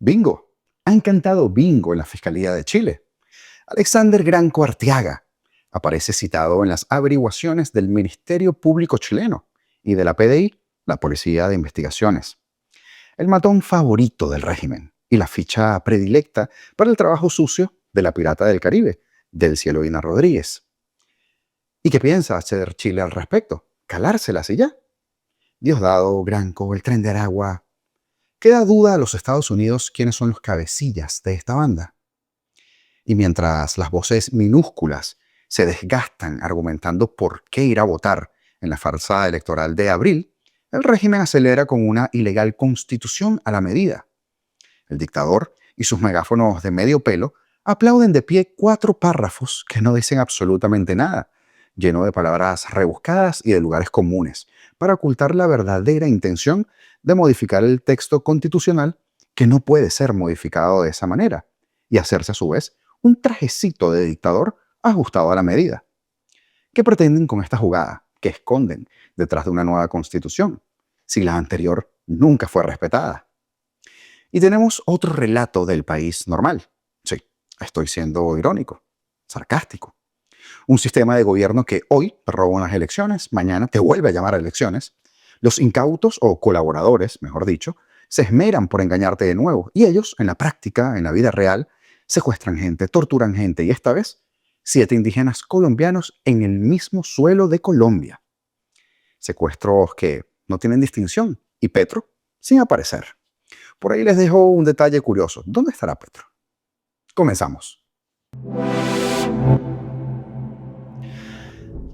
Bingo. Han cantado bingo en la Fiscalía de Chile. Alexander Granco Arteaga aparece citado en las averiguaciones del Ministerio Público chileno y de la PDI, la Policía de Investigaciones. El matón favorito del régimen y la ficha predilecta para el trabajo sucio de la pirata del Caribe, del Cielovina Rodríguez. ¿Y qué piensa hacer Chile al respecto? ¿Calárselas y ya? Diosdado, Granco, el Tren de Aragua. Queda duda a los Estados Unidos quiénes son los cabecillas de esta banda. Y mientras las voces minúsculas se desgastan argumentando por qué ir a votar en la farsa electoral de abril, el régimen acelera con una ilegal constitución a la medida. El dictador y sus megáfonos de medio pelo aplauden de pie 4 párrafos que no dicen absolutamente nada, lleno de palabras rebuscadas y de lugares comunes, para ocultar la verdadera intención de modificar el texto constitucional que no puede ser modificado de esa manera, y hacerse a su vez un trajecito de dictador ajustado a la medida. ¿Qué pretenden con esta jugada? ¿Qué esconden detrás de una nueva constitución, si la anterior nunca fue respetada? Y tenemos otro relato del país normal. Sí, estoy siendo irónico, sarcástico. Un sistema de gobierno que hoy te roba unas elecciones, mañana te vuelve a llamar a elecciones. Los incautos o colaboradores, mejor dicho, se esmeran por engañarte de nuevo y ellos, en la práctica, en la vida real, secuestran gente, torturan gente y esta vez 7 indígenas colombianos en el mismo suelo de Colombia. Secuestros que no tienen distinción y Petro sin aparecer. Por ahí les dejo un detalle curioso. ¿Dónde estará Petro? Comenzamos.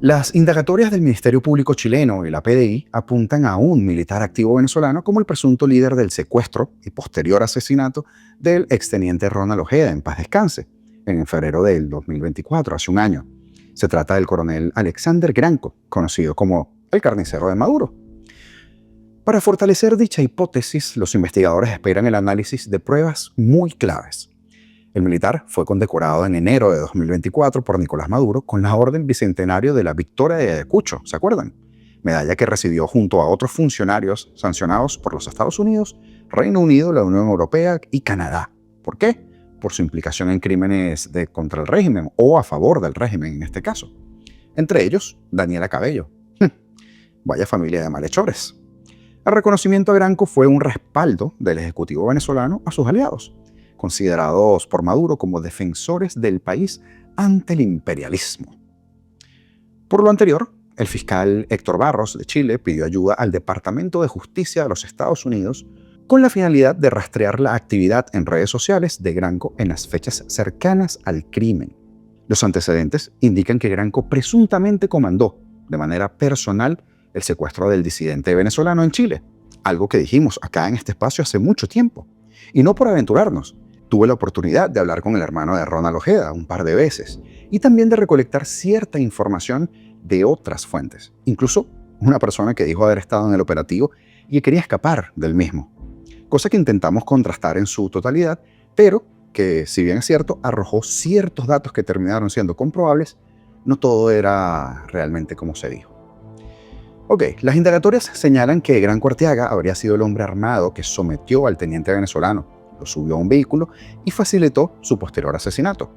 Las indagatorias del Ministerio Público chileno y la PDI apuntan a un militar activo venezolano como el presunto líder del secuestro y posterior asesinato del exteniente Ronald Ojeda, en paz descanse, en febrero del 2024, hace un año. Se trata del coronel Alexander Granco, conocido como el carnicero de Maduro. Para fortalecer dicha hipótesis, los investigadores esperan el análisis de pruebas muy claves. El militar fue condecorado en enero de 2024 por Nicolás Maduro con la Orden Bicentenario de la Victoria de Ayacucho, ¿se acuerdan? Medalla que recibió junto a otros funcionarios sancionados por los Estados Unidos, Reino Unido, la Unión Europea y Canadá. ¿Por qué? Por su implicación en crímenes contra el régimen o a favor del régimen en este caso. Entre ellos, Daniela Cabello. Vaya familia de malhechores. El reconocimiento a Granco fue un respaldo del Ejecutivo venezolano a sus aliados, considerados por Maduro como defensores del país ante el imperialismo. Por lo anterior, el fiscal Héctor Barros de Chile pidió ayuda al Departamento de Justicia de los Estados Unidos con la finalidad de rastrear la actividad en redes sociales de Granco en las fechas cercanas al crimen. Los antecedentes indican que Granco presuntamente comandó de manera personal el secuestro del disidente venezolano en Chile, algo que dijimos acá en este espacio hace mucho tiempo. Y no por aventurarnos, tuve la oportunidad de hablar con el hermano de Ronald Ojeda un par de veces y también de recolectar cierta información de otras fuentes, incluso una persona que dijo haber estado en el operativo y que quería escapar del mismo, cosa que intentamos contrastar en su totalidad, pero que, si bien es cierto, arrojó ciertos datos que terminaron siendo comprobables, no todo era realmente como se dijo. Ok, las indagatorias señalan que Granco Arteaga habría sido el hombre armado que sometió al teniente venezolano, lo subió a un vehículo y facilitó su posterior asesinato.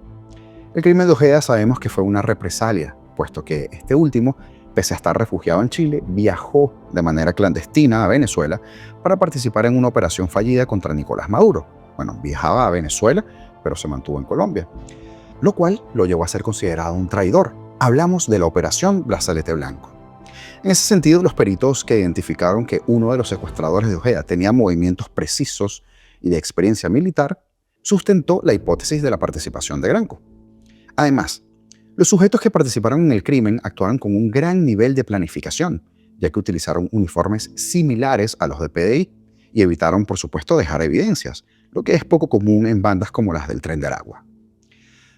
El crimen de Ojeda sabemos que fue una represalia, puesto que este último, pese a estar refugiado en Chile, viajó de manera clandestina a Venezuela para participar en una operación fallida contra Nicolás Maduro. Bueno, viajaba a Venezuela, pero se mantuvo en Colombia, lo cual lo llevó a ser considerado un traidor. Hablamos de la Operación Brazalete Blanco. En ese sentido, los peritos que identificaron que uno de los secuestradores de Ojeda tenía movimientos precisos y de experiencia militar, sustentó la hipótesis de la participación de Granco. Además, los sujetos que participaron en el crimen actuaron con un gran nivel de planificación, ya que utilizaron uniformes similares a los de PDI y evitaron, por supuesto, dejar evidencias, lo que es poco común en bandas como las del Tren de Aragua.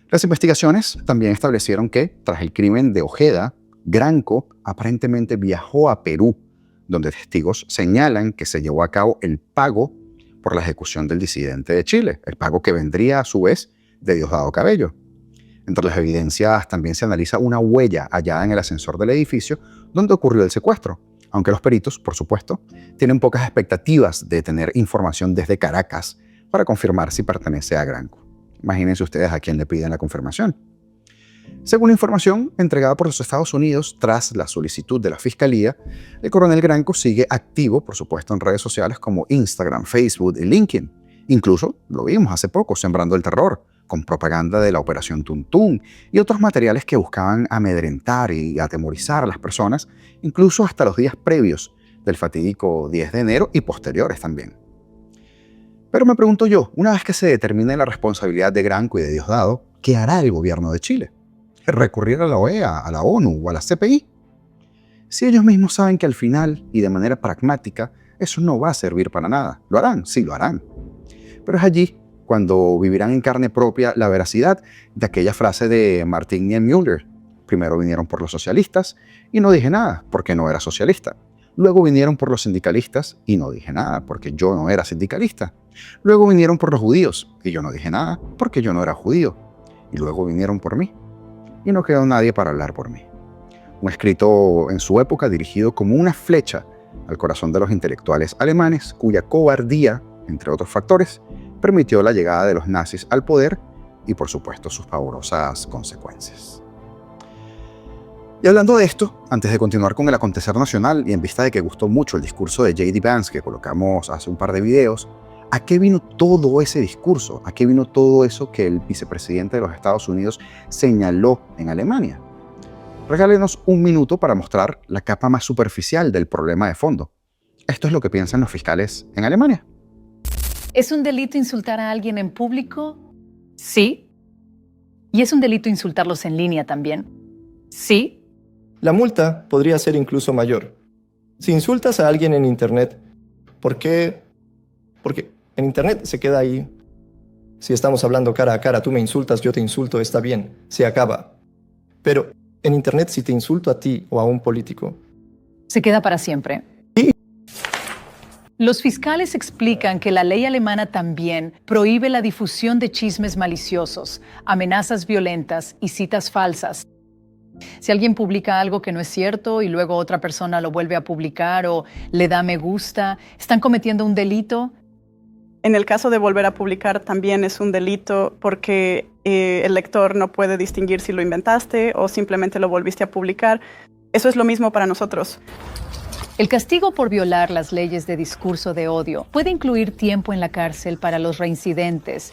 Las investigaciones también establecieron que, tras el crimen de Ojeda, Granco aparentemente viajó a Perú, donde testigos señalan que se llevó a cabo el pago por la ejecución del disidente de Chile, el pago que vendría a su vez de Diosdado Cabello. Entre las evidencias también se analiza una huella hallada en el ascensor del edificio donde ocurrió el secuestro, aunque los peritos, por supuesto, tienen pocas expectativas de tener información desde Caracas para confirmar si pertenece a Granco. Imagínense ustedes a quién le piden la confirmación. Según la información entregada por los Estados Unidos tras la solicitud de la Fiscalía, el coronel Granco sigue activo, por supuesto, en redes sociales como Instagram, Facebook y LinkedIn. Incluso lo vimos hace poco sembrando el terror, con propaganda de la Operación Tuntún y otros materiales que buscaban amedrentar y atemorizar a las personas, incluso hasta los días previos del fatídico 10 de enero y posteriores también. Pero me pregunto yo, una vez que se determine la responsabilidad de Granco y de Diosdado, ¿qué hará el gobierno de Chile? ¿Recurrir a la OEA, a la ONU o a la CPI? Si ellos mismos saben que al final y de manera pragmática eso no va a servir para nada. ¿Lo harán? Sí, lo harán. Pero es allí cuando vivirán en carne propia la veracidad de aquella frase de Martin Niemöller. Primero vinieron por los socialistas y no dije nada porque no era socialista. Luego vinieron por los sindicalistas y no dije nada porque yo no era sindicalista. Luego vinieron por los judíos y yo no dije nada porque yo no era judío. Y luego vinieron por mí y no quedó nadie para hablar por mí. Un escrito en su época dirigido como una flecha al corazón de los intelectuales alemanes, cuya cobardía, entre otros factores, permitió la llegada de los nazis al poder y, por supuesto, sus pavorosas consecuencias. Y hablando de esto, antes de continuar con el acontecer nacional y en vista de que gustó mucho el discurso de J.D. Vance que colocamos hace un par de videos, ¿a qué vino todo ese discurso? ¿A qué vino todo eso que el vicepresidente de los Estados Unidos señaló en Alemania? Regálenos un minuto para mostrar la capa más superficial del problema de fondo. Esto es lo que piensan los fiscales en Alemania. ¿Es un delito insultar a alguien en público? Sí. ¿Y es un delito insultarlos en línea también? Sí. La multa podría ser incluso mayor. Si insultas a alguien en Internet, ¿por qué? Porque en Internet se queda ahí. Si estamos hablando cara a cara, tú me insultas, yo te insulto, está bien, se acaba. Pero en Internet, si te insulto a ti o a un político, se queda para siempre. Los fiscales explican que la ley alemana también prohíbe la difusión de chismes maliciosos, amenazas violentas y citas falsas. Si alguien publica algo que no es cierto y luego otra persona lo vuelve a publicar o le da me gusta, ¿están cometiendo un delito? En el caso de volver a publicar también es un delito porque el lector no puede distinguir si lo inventaste o simplemente lo volviste a publicar. Eso es lo mismo para nosotros. El castigo por violar las leyes de discurso de odio puede incluir tiempo en la cárcel para los reincidentes.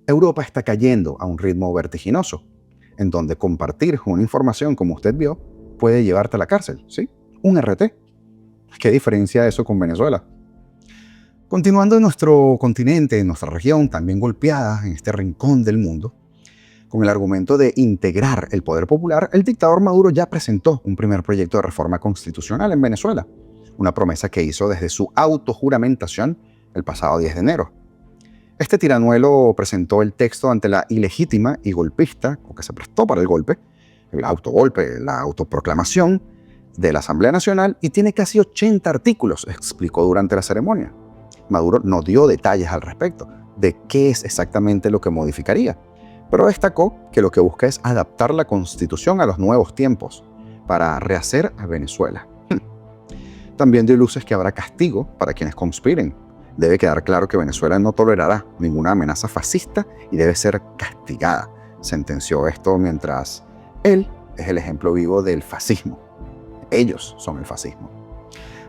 Europa está cayendo a un ritmo vertiginoso, en donde compartir una información, como usted vio, puede llevarte a la cárcel, ¿sí? Un RT. ¿Qué diferencia eso con Venezuela? Continuando en nuestro continente, en nuestra región, también golpeada en este rincón del mundo, con el argumento de integrar el poder popular, el dictador Maduro ya presentó un primer proyecto de reforma constitucional en Venezuela, una promesa que hizo desde su autojuramentación el pasado 10 de enero. Este tiranuelo presentó el texto ante la ilegítima y golpista, o que se prestó para el golpe, el autogolpe, la autoproclamación de la Asamblea Nacional y tiene casi 80 artículos, explicó durante la ceremonia. Maduro no dio detalles al respecto de qué es exactamente lo que modificaría, pero destacó que lo que busca es adaptar la Constitución a los nuevos tiempos para rehacer a Venezuela. También dio luces que habrá castigo para quienes conspiren. Debe quedar claro que Venezuela no tolerará ninguna amenaza fascista y debe ser castigada. Sentenció esto mientras él es el ejemplo vivo del fascismo. Ellos son el fascismo.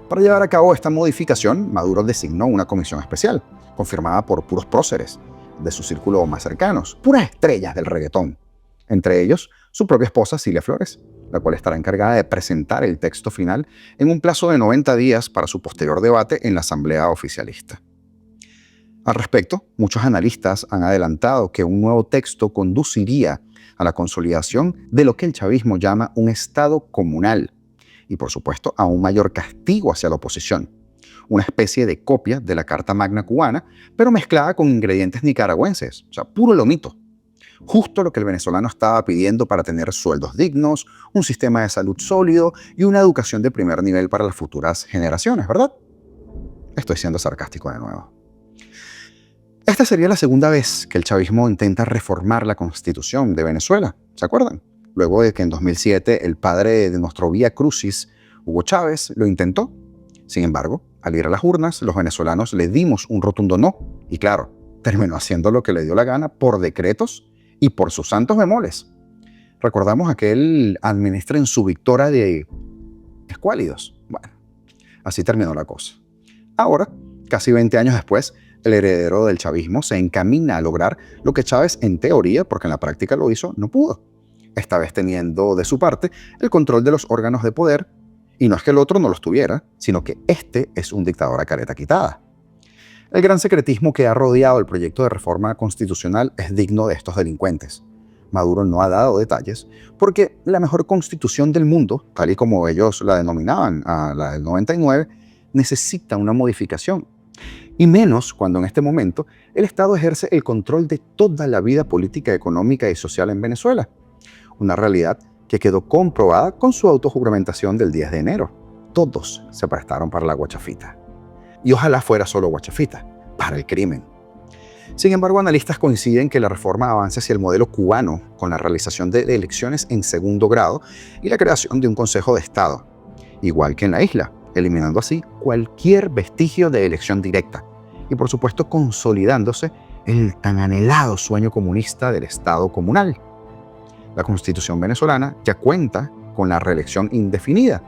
Para llevar a cabo esta modificación, Maduro designó una comisión especial, confirmada por puros próceres de su círculo más cercanos, puras estrellas del reggaetón. Entre ellos, su propia esposa Cilia Flores, la cual estará encargada de presentar el texto final en un plazo de 90 días para su posterior debate en la Asamblea Oficialista. Al respecto, muchos analistas han adelantado que un nuevo texto conduciría a la consolidación de lo que el chavismo llama un Estado comunal y, por supuesto, a un mayor castigo hacia la oposición. Una especie de copia de la Carta Magna cubana, pero mezclada con ingredientes nicaragüenses, o sea, puro lomito. Justo lo que el venezolano estaba pidiendo para tener sueldos dignos, un sistema de salud sólido y una educación de primer nivel para las futuras generaciones, ¿verdad? Estoy siendo sarcástico de nuevo. Esta sería la segunda vez que el chavismo intenta reformar la Constitución de Venezuela, ¿se acuerdan? Luego de que en 2007 el padre de nuestro Vía Crucis, Hugo Chávez, lo intentó. Sin embargo, al ir a las urnas, los venezolanos le dimos un rotundo no. Y claro, terminó haciendo lo que le dio la gana por decretos y por sus santos bemoles. Recordamos aquel administren su victoria de escuálidos. Bueno, así terminó la cosa. Ahora, casi 20 años después, el heredero del chavismo se encamina a lograr lo que Chávez en teoría, porque en la práctica lo hizo, no pudo. Esta vez teniendo de su parte el control de los órganos de poder, y no es que el otro no los tuviera, sino que este es un dictador a careta quitada. El gran secretismo que ha rodeado el proyecto de reforma constitucional es digno de estos delincuentes. Maduro no ha dado detalles porque la mejor constitución del mundo, tal y como ellos la denominaban a la del 99, necesita una modificación. Y menos cuando en este momento el Estado ejerce el control de toda la vida política, económica y social en Venezuela. Una realidad que quedó comprobada con su autojuramentación del 10 de enero. Todos se prestaron para la guachafita. Y ojalá fuera solo guachafita, para el crimen. Sin embargo, analistas coinciden que la reforma avance hacia el modelo cubano, con la realización de elecciones en segundo grado y la creación de un Consejo de Estado, igual que en la isla, eliminando así cualquier vestigio de elección directa y, por supuesto, consolidándose el tan anhelado sueño comunista del Estado comunal. La Constitución venezolana ya cuenta con la reelección indefinida,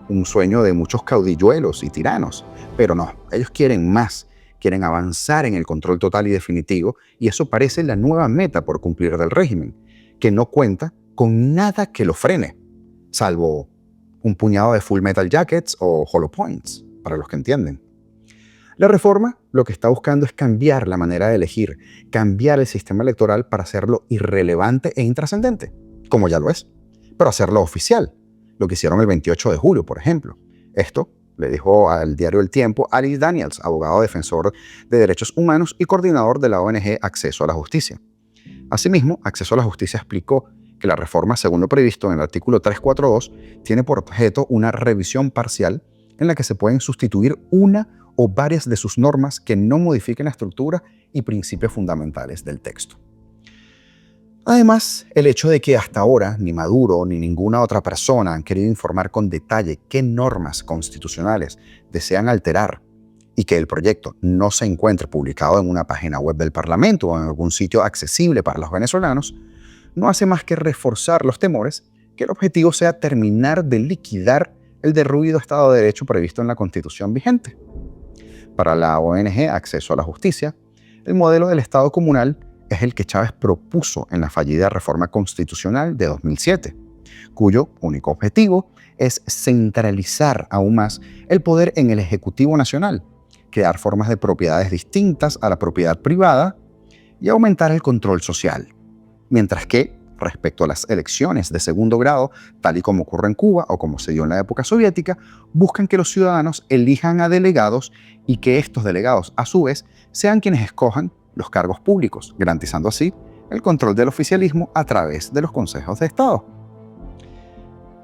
un sueño de muchos caudilluelos y tiranos, pero no, ellos quieren más. Quieren avanzar en el control total y definitivo, y eso parece la nueva meta por cumplir del régimen, que no cuenta con nada que lo frene, salvo un puñado de Full Metal Jackets o Hollow Points, para los que entienden. La reforma lo que está buscando es cambiar la manera de elegir, cambiar el sistema electoral para hacerlo irrelevante e intrascendente, como ya lo es, pero hacerlo oficial, lo que hicieron el 28 de julio, por ejemplo. Esto le dijo al diario El Tiempo Alice Daniels, abogado defensor de derechos humanos y coordinador de la ONG Acceso a la Justicia. Asimismo, Acceso a la Justicia explicó que la reforma, según lo previsto en el artículo 342, tiene por objeto una revisión parcial en la que se pueden sustituir una o varias de sus normas que no modifiquen la estructura y principios fundamentales del texto. Además, el hecho de que hasta ahora ni Maduro ni ninguna otra persona han querido informar con detalle qué normas constitucionales desean alterar y que el proyecto no se encuentre publicado en una página web del Parlamento o en algún sitio accesible para los venezolanos, no hace más que reforzar los temores que el objetivo sea terminar de liquidar el derruido Estado de Derecho previsto en la Constitución vigente. Para la ONG Acceso a la Justicia, el modelo del Estado comunal es el que Chávez propuso en la fallida reforma constitucional de 2007, cuyo único objetivo es centralizar aún más el poder en el Ejecutivo Nacional, crear formas de propiedades distintas a la propiedad privada y aumentar el control social. Mientras que, respecto a las elecciones de segundo grado, tal y como ocurre en Cuba o como se dio en la época soviética, buscan que los ciudadanos elijan a delegados y que estos delegados, a su vez, sean quienes escojan los cargos públicos, garantizando así el control del oficialismo a través de los consejos de Estado.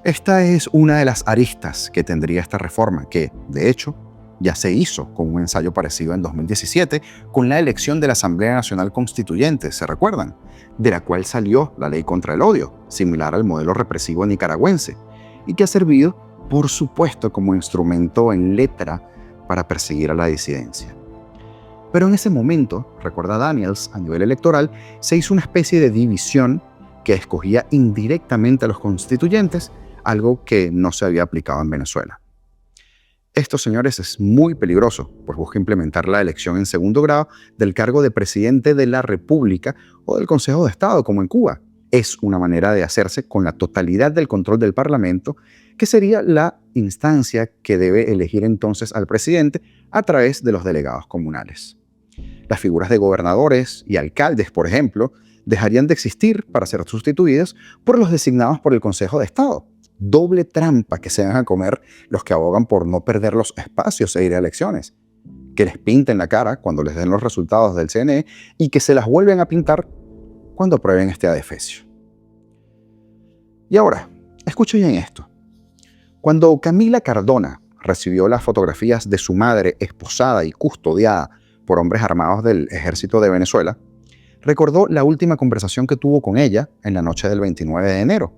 Esta es una de las aristas que tendría esta reforma, que, de hecho, ya se hizo con un ensayo parecido en 2017 con la elección de la Asamblea Nacional Constituyente, ¿se recuerdan? De la cual salió la ley contra el odio, similar al modelo represivo nicaragüense, y que ha servido, por supuesto, como instrumento en letra para perseguir a la disidencia. Pero en ese momento, recuerda Daniels, a nivel electoral, se hizo una especie de división que escogía indirectamente a los constituyentes, algo que no se había aplicado en Venezuela. Esto, señores, es muy peligroso, pues busca implementar la elección en segundo grado del cargo de presidente de la República o del Consejo de Estado, como en Cuba. Es una manera de hacerse con la totalidad del control del Parlamento, que sería la instancia que debe elegir entonces al presidente a través de los delegados comunales. Las figuras de gobernadores y alcaldes, por ejemplo, dejarían de existir para ser sustituidas por los designados por el Consejo de Estado. Doble trampa que se van a comer los que abogan por no perder los espacios e ir a elecciones, que les pinten la cara cuando les den los resultados del CNE y que se las vuelven a pintar cuando aprueben este adefesio. Y ahora, escuchen bien esto. Cuando Camila Cardona recibió las fotografías de su madre esposada y custodiada por hombres armados del Ejército de Venezuela, recordó la última conversación que tuvo con ella en la noche del 29 de enero,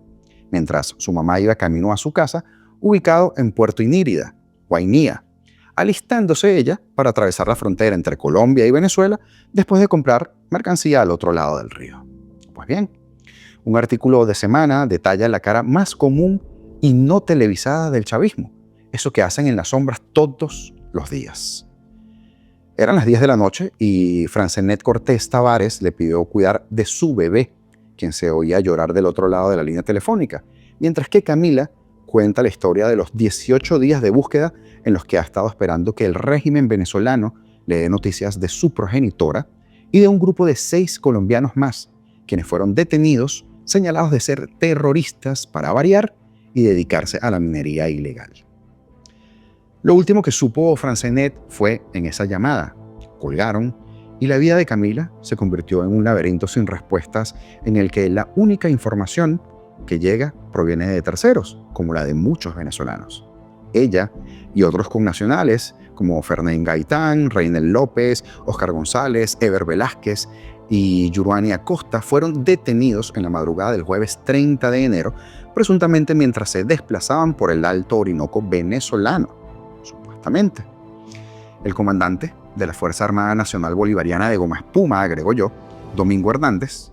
mientras su mamá iba camino a su casa, ubicado en Puerto Inírida, Guainía, alistándose ella para atravesar la frontera entre Colombia y Venezuela después de comprar mercancía al otro lado del río. Pues bien, un artículo de Semana detalla la cara más común y no televisada del chavismo, eso que hacen en las sombras todos los días. Eran las 10 de la noche y Francenet Cortés Tavares le pidió cuidar de su bebé, quien se oía llorar del otro lado de la línea telefónica, mientras que Camila cuenta la historia de los 18 días de búsqueda en los que ha estado esperando que el régimen venezolano le dé noticias de su progenitora y de un grupo de 6 colombianos más, quienes fueron detenidos, señalados de ser terroristas para variar y dedicarse a la minería ilegal. Lo último que supo Francenet fue en esa llamada. Colgaron y la vida de Camila se convirtió en un laberinto sin respuestas en el que la única información que llega proviene de terceros, como la de muchos venezolanos. Ella y otros connacionales, como Fernán Gaitán, Reynel López, Oscar González, Ever Velázquez y Yuruani Acosta, fueron detenidos en la madrugada del jueves 30 de enero, presuntamente mientras se desplazaban por el Alto Orinoco venezolano, supuestamente. El comandante de la Fuerza Armada Nacional Bolivariana de Goma Espuma, agregó yo, Domingo Hernández,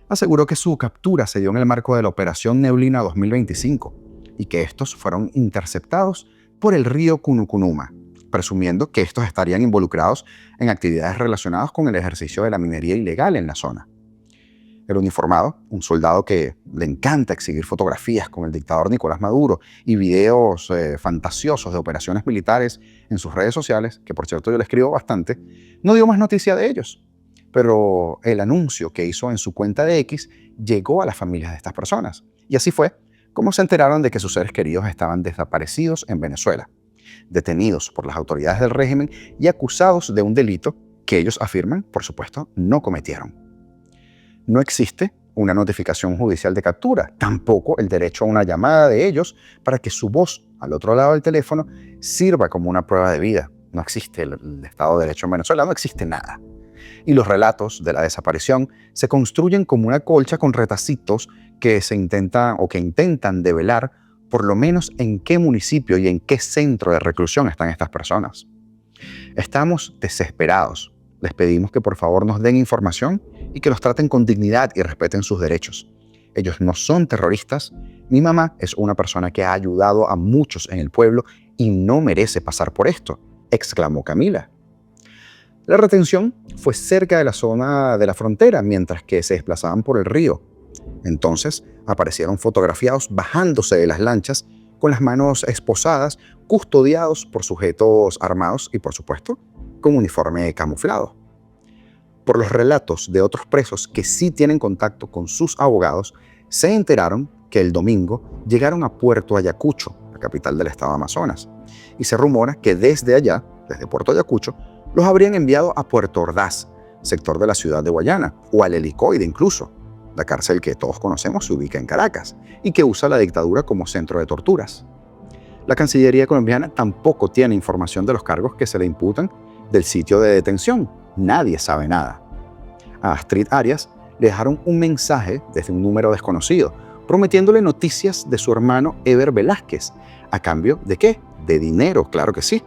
aseguró que su captura se dio en el marco de la Operación Neblina 2025 y que estos fueron interceptados por el río Cunucunuma, presumiendo que estos estarían involucrados en actividades relacionadas con el ejercicio de la minería ilegal en la zona. El uniformado, un soldado que le encanta exhibir fotografías con el dictador Nicolás Maduro y videos fantasiosos de operaciones militares en sus redes sociales, que por cierto yo le escribo bastante, no dio más noticia de ellos. Pero el anuncio que hizo en su cuenta de X llegó a las familias de estas personas. Y así fue como se enteraron de que sus seres queridos estaban desaparecidos en Venezuela, detenidos por las autoridades del régimen y acusados de un delito que ellos afirman, por supuesto, no cometieron. No existe una notificación judicial de captura, tampoco el derecho a una llamada de ellos para que su voz al otro lado del teléfono sirva como una prueba de vida. No existe el Estado de Derecho en Venezuela, no existe nada. Y los relatos de la desaparición se construyen como una colcha con retacitos que intentan develar por lo menos en qué municipio y en qué centro de reclusión están estas personas. Estamos desesperados. Les pedimos que por favor nos den información y que los traten con dignidad y respeten sus derechos. Ellos no son terroristas. Mi mamá es una persona que ha ayudado a muchos en el pueblo y no merece pasar por esto, exclamó Camila. La retención fue cerca de la zona de la frontera mientras que se desplazaban por el río. Entonces aparecieron fotografiados bajándose de las lanchas con las manos esposadas, custodiados por sujetos armados y, por supuesto, con uniforme camuflado. Por los relatos de otros presos que sí tienen contacto con sus abogados, se enteraron que el domingo llegaron a Puerto Ayacucho, la capital del estado de Amazonas, y se rumora que desde allá, desde Puerto Ayacucho, los habrían enviado a Puerto Ordaz, sector de la ciudad de Guayana, o al Helicoide incluso, la cárcel que todos conocemos se ubica en Caracas y que usa la dictadura como centro de torturas. La Cancillería colombiana tampoco tiene información de los cargos que se le imputan del sitio de detención. Nadie sabe nada. A Astrid Arias le dejaron un mensaje desde un número desconocido, prometiéndole noticias de su hermano Ever Velázquez. ¿A cambio de qué? De dinero, claro que sí.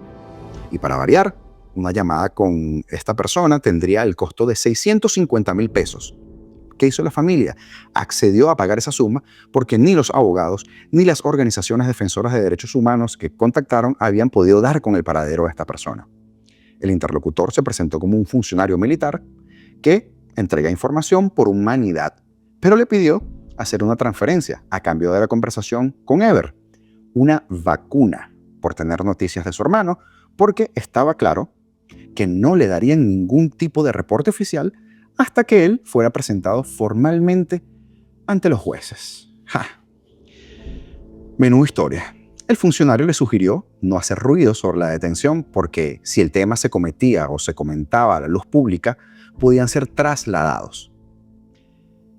Y para variar, una llamada con esta persona tendría el costo de 650,000 pesos. ¿Qué hizo la familia? Accedió a pagar esa suma porque ni los abogados ni las organizaciones defensoras de derechos humanos que contactaron habían podido dar con el paradero de esta persona. El interlocutor se presentó como un funcionario militar que entrega información por humanidad, pero le pidió hacer una transferencia a cambio de la conversación con Ever, una vacuna por tener noticias de su hermano, porque estaba claro que no le darían ningún tipo de reporte oficial hasta que él fuera presentado formalmente ante los jueces. Menú historia. El funcionario le sugirió no hacer ruido sobre la detención porque si el tema se cometía o se comentaba a la luz pública, podían ser trasladados.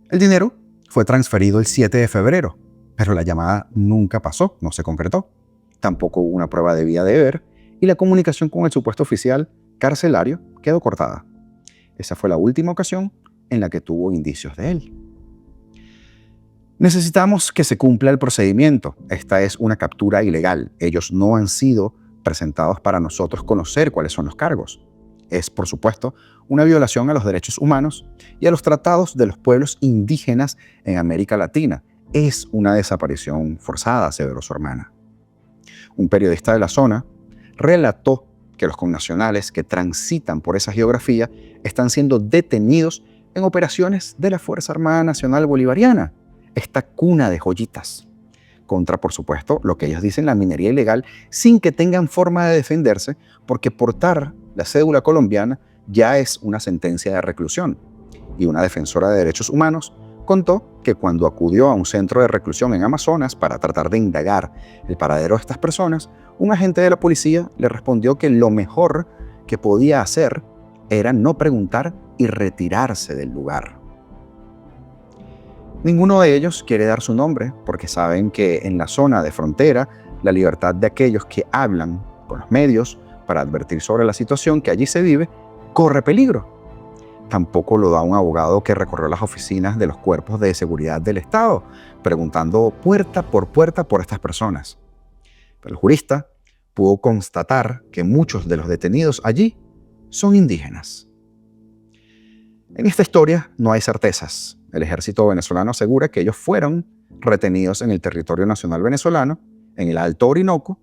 El dinero fue transferido el 7 de febrero, pero la llamada nunca pasó, no se concretó. Tampoco hubo una prueba de vida de Ever y la comunicación con el supuesto oficial carcelario quedó cortada. Esa fue la última ocasión en la que tuvo indicios de él. Necesitamos que se cumpla el procedimiento. Esta es una captura ilegal. Ellos no han sido presentados para nosotros conocer cuáles son los cargos. Es, por supuesto, una violación a los derechos humanos y a los tratados de los pueblos indígenas en América Latina. Es una desaparición forzada, aseveró su hermana. Un periodista de la zona relató que los connacionales que transitan por esa geografía están siendo detenidos en operaciones de la Fuerza Armada Nacional Bolivariana, esta cuna de joyitas, contra, por supuesto, lo que ellos dicen la minería ilegal, sin que tengan forma de defenderse, porque portar la cédula colombiana ya es una sentencia de reclusión. Y una defensora de derechos humanos contó que cuando acudió a un centro de reclusión en Amazonas para tratar de indagar el paradero de estas personas, un agente de la policía le respondió que lo mejor que podía hacer era no preguntar y retirarse del lugar. Ninguno de ellos quiere dar su nombre porque saben que en la zona de frontera la libertad de aquellos que hablan con los medios para advertir sobre la situación que allí se vive corre peligro. Tampoco lo da un abogado que recorrió las oficinas de los cuerpos de seguridad del Estado, preguntando puerta por estas personas. Pero el jurista pudo constatar que muchos de los detenidos allí son indígenas. En esta historia no hay certezas. El ejército venezolano asegura que ellos fueron retenidos en el territorio nacional venezolano, en el Alto Orinoco,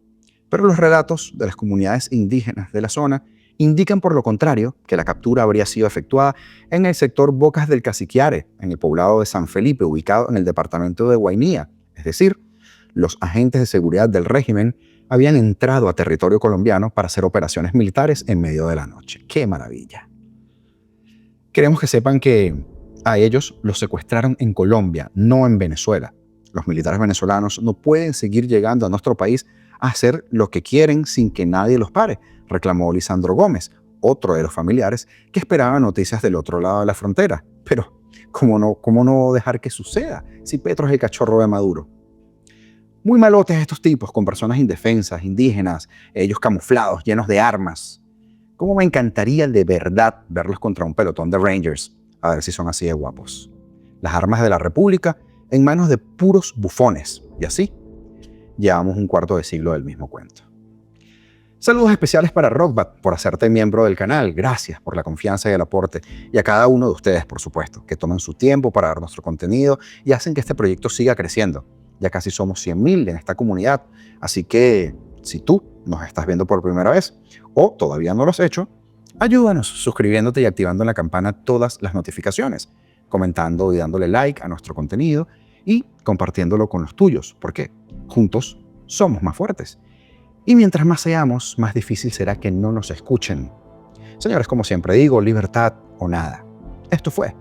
pero los relatos de las comunidades indígenas de la zona indican por lo contrario que la captura habría sido efectuada en el sector Bocas del Caciquiare, en el poblado de San Felipe, ubicado en el departamento de Guainía. Es decir, los agentes de seguridad del régimen habían entrado a territorio colombiano para hacer operaciones militares en medio de la noche. ¡Qué maravilla! Queremos que sepan que a ellos los secuestraron en Colombia, no en Venezuela. Los militares venezolanos no pueden seguir llegando a nuestro país a hacer lo que quieren sin que nadie los pare, reclamó Lisandro Gómez, otro de los familiares que esperaba noticias del otro lado de la frontera. Pero, ¿cómo no dejar que suceda si Petro es el cachorro de Maduro? Muy malotes estos tipos con personas indefensas, indígenas, ellos camuflados, llenos de armas. ¿Cómo me encantaría de verdad verlos contra un pelotón de Rangers? A ver si son así de guapos. Las armas de la República en manos de puros bufones. Y así, llevamos un cuarto de siglo del mismo cuento. Saludos especiales para Rockbat por hacerte miembro del canal. Gracias por la confianza y el aporte. Y a cada uno de ustedes, por supuesto, que toman su tiempo para ver nuestro contenido y hacen que este proyecto siga creciendo. Ya casi somos 100.000 en esta comunidad. Así que, si tú nos estás viendo por primera vez o todavía no lo has hecho, ayúdanos suscribiéndote y activando en la campana todas las notificaciones, comentando y dándole like a nuestro contenido y compartiéndolo con los tuyos, porque juntos somos más fuertes. Y mientras más seamos, más difícil será que no nos escuchen. Señores, como siempre digo, libertad o nada. Esto fue